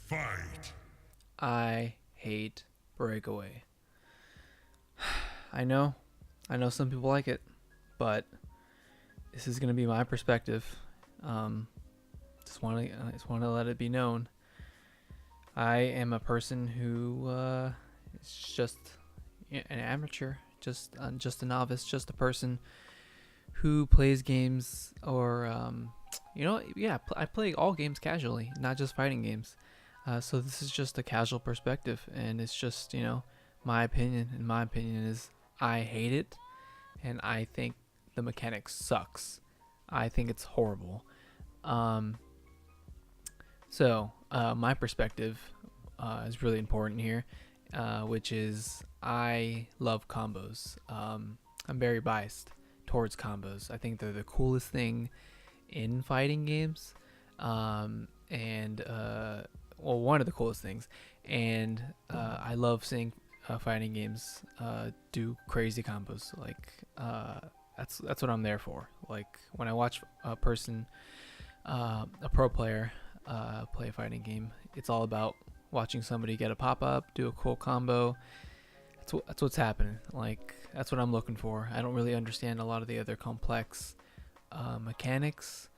Fight! I hate breakaway. I know, I know some people like it, but this is gonna be my perspective. Um, I just want to let it be known. I am a person who is just an amateur, just a novice, just a person who plays games or yeah, I play all games casually, not just fighting games. So this is just a casual perspective, and it's just my opinion. And my opinion is I hate it, and I think the mechanic sucks. I think it's horrible. Um, so my perspective is really important here, which is I love combos. I'm very biased towards combos. I think they're the coolest thing in fighting games, and well, one of the coolest things. And I love seeing fighting games do crazy combos. Like that's what I'm there for. Like when I watch a person, a pro player, play a fighting game, it's all about watching somebody get a pop up, do a cool combo. That's what's happening. Like that's what I'm looking for. I don't really understand a lot of the other complex mechanics.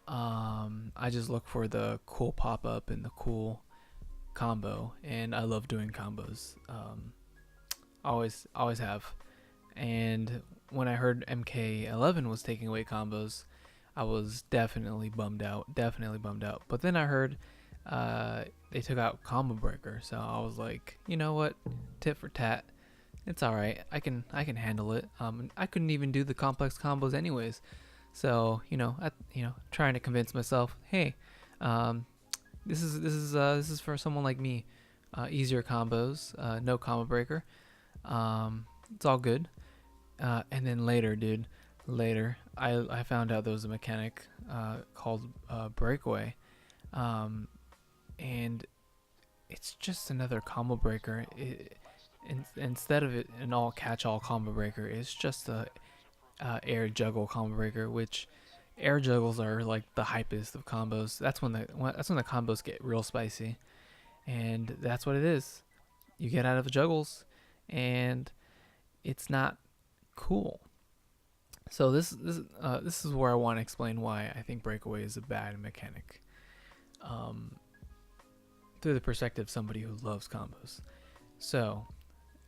I just look for the cool pop up and the cool combo, and I love doing combos. Always have. And when I heard MK11 was taking away combos, I was definitely bummed out. Definitely bummed out. But then I heard they took out Combo Breaker, so I was like, you know what, tit for tat. It's all right. I can handle it. I couldn't even do the complex combos anyways. So trying to convince myself, hey, this is for someone like me. Easier combos, no combo breaker. It's all good. And then later, dude, I found out there was a mechanic called breakaway, and it's just another combo breaker. Instead of it an all catch-all combo breaker, it's just a air juggle combo breaker, which air juggles are like the hypest of combos. That's when the combos get real spicy, and that's what it is. You get out of juggles, and it's not cool. So this is where I want to explain why I think breakaway is a bad mechanic, um, through the perspective of somebody who loves combos. So,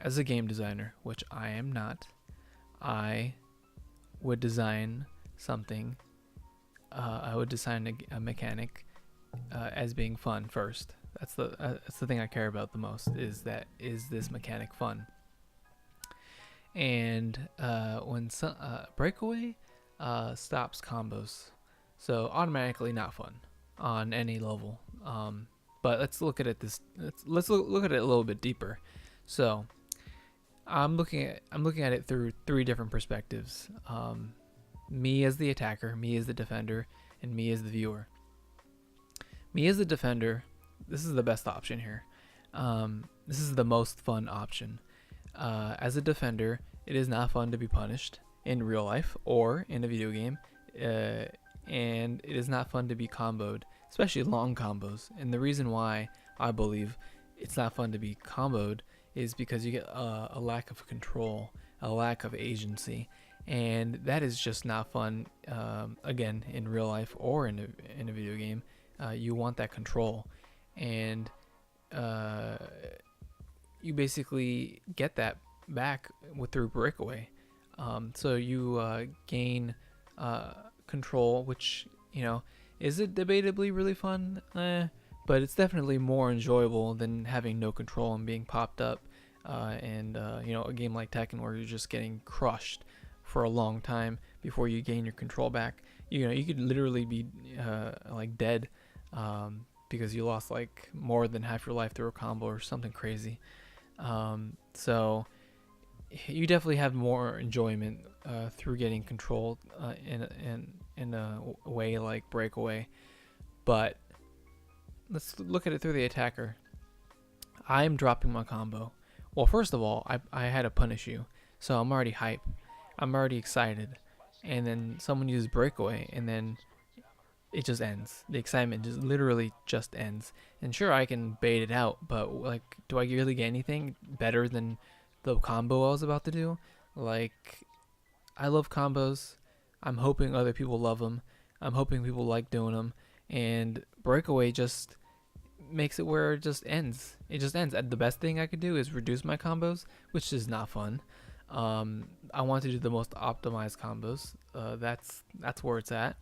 as a game designer, which I am not, I would design something. I would design a mechanic as being fun first. That's the thing I care about the most. Is this mechanic fun? And when breakaway stops combos, so automatically not fun on any level. But let's look at it look at it a little bit deeper. So I'm looking at it through three different perspectives. Me as the attacker, me as the defender, and me as the viewer. Me as the defender, this is the best option here. This is the most fun option. As a defender, it is not fun to be punished in real life or in a video game, and it is not fun to be comboed, especially long combos. And the reason why I believe it's not fun to be comboed is because you get a lack of control, a lack of agency, and that is just not fun. Again, in real life or in a video game, you want that control, and you basically get that back through breakaway. So you gain control, which is it debatably really fun? But it's definitely more enjoyable than having no control and being popped up. And a game like Tekken where you're just getting crushed for a long time before you gain your control back. You could literally be like dead because you lost like more than half your life through a combo or something crazy. So you definitely have more enjoyment through getting control in a way like breakaway. But let's look at it through the attacker. I'm dropping my combo. Well, first of all, I had to punish you, so I'm already hype. I'm already excited, and then someone uses breakaway, and then it just ends. The excitement just literally just ends. And sure, I can bait it out, but like, do I really get anything better than the combo I was about to do? Like, I love combos. I'm hoping other people love them. I'm hoping people like doing them. And breakaway just makes it where it just ends. It just ends. And the best thing I could do is reduce my combos, which is not fun. I want to do the most optimized combos. That's where it's at,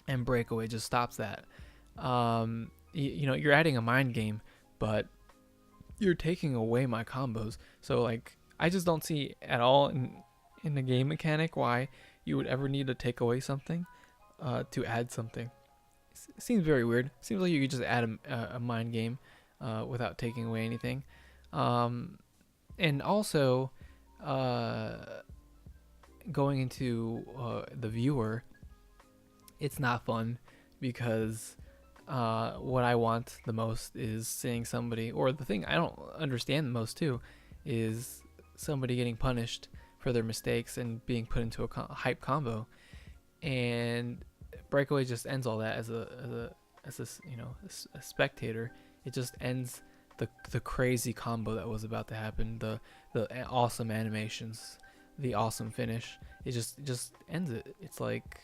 and breakaway just stops that. You know, you're adding a mind game, but you're taking away my combos. So like, I just don't see at all in the game mechanic why you would ever need to take away something to add something. Seems very weird. Seems like you could just add a mind game without taking away anything. And also, going into the viewer, it's not fun because what I want the most is seeing somebody, or the thing I don't understand the most too, is somebody getting punished for their mistakes and being put into a hype combo. And breakaway just ends all that as a you know, a spectator. It just ends the crazy combo that was about to happen, the awesome animations, the awesome finish. It just ends it. It's like,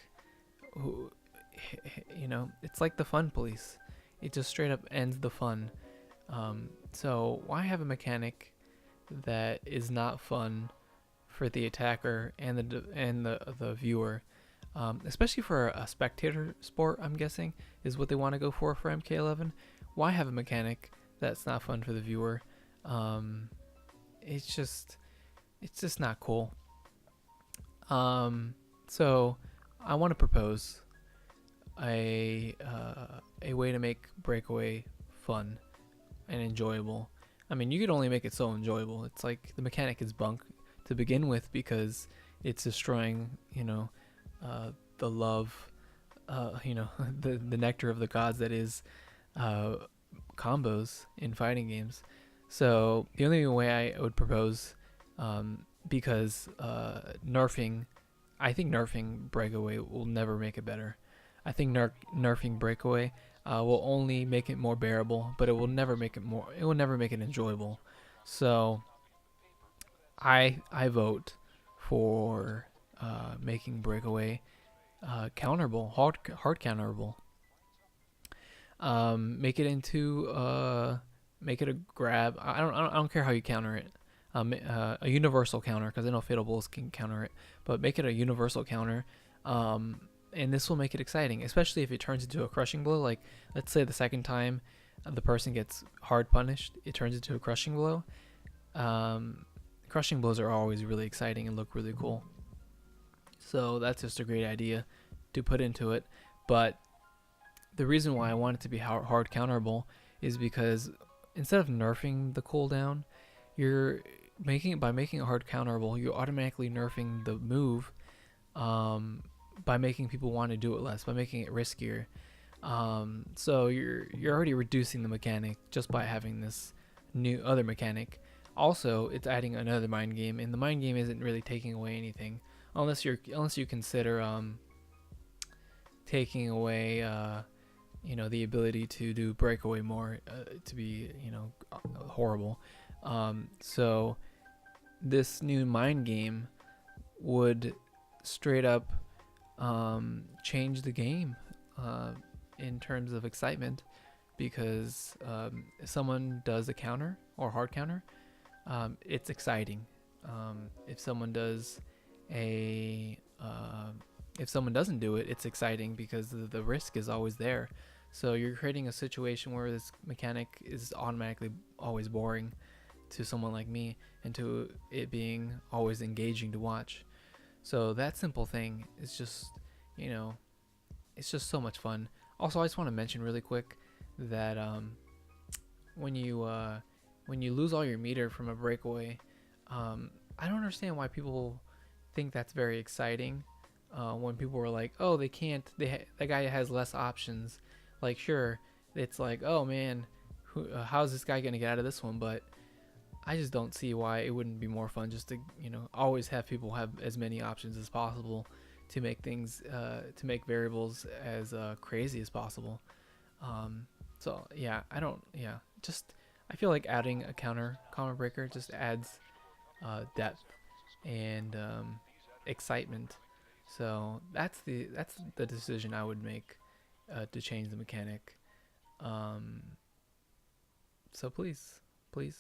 you know, it's like the fun police. It just straight up ends the fun. So why have a mechanic that is not fun for the attacker and the viewer? Especially for a spectator sport, I'm guessing, is what they want to go for MK11. Why have a mechanic that's not fun for the viewer? It's just not cool. So I want to propose a way to make breakaway fun and enjoyable. I mean, you could only make it so enjoyable. It's like the mechanic is bunk to begin with because it's destroying, you know, the love, you know, the nectar of the gods that is combos in fighting games. So the only way I would propose, because I think nerfing breakaway will never make it better. I think nerfing breakaway will only make it more bearable, but it will never make it more. It will never make it enjoyable. So I vote for making breakaway counterable, hard counterable. Make it into make it a grab. I don't care how you counter it. A universal counter, because I know Fatal Bulls can counter it, but make it a universal counter. And this will make it exciting, especially if it turns into a crushing blow. Like, let's say the second time the person gets hard punished, it turns into a crushing blow. Crushing blows are always really exciting and look really cool. So that's just a great idea to put into it. But the reason why I want it to be hard counterable is because instead of nerfing the cooldown, you're making it hard counterable. You're automatically nerfing the move by making people want to do it less, by making it riskier. So you're already reducing the mechanic just by having this new other mechanic. Also, it's adding another mind game, and the mind game isn't really taking away anything, unless you consider taking away you know, the ability to do breakaway more to be, you know, horrible. So this new mind game would straight up change the game in terms of excitement, because if someone does a counter or hard counter, it's exciting. If someone does if someone doesn't do it, it's exciting because the risk is always there. So you're creating a situation where this mechanic is automatically always boring to someone like me, and to it being always engaging to watch. So that simple thing is just, you know, it's just so much fun. Also, I just want to mention really quick that when you lose all your meter from a breakaway, I don't understand why people think that's very exciting. When people were like, "Oh, they can't. That guy has less options." Like, sure, it's like, "Oh man, how's this guy gonna get out of this one?" But I just don't see why it wouldn't be more fun just to, you know, always have people have as many options as possible to make things to make variables as crazy as possible. So yeah, I don't. Yeah, just I feel like adding a counter comma breaker just adds depth and excitement. So that's the decision I would make to change the mechanic. Um, so please, please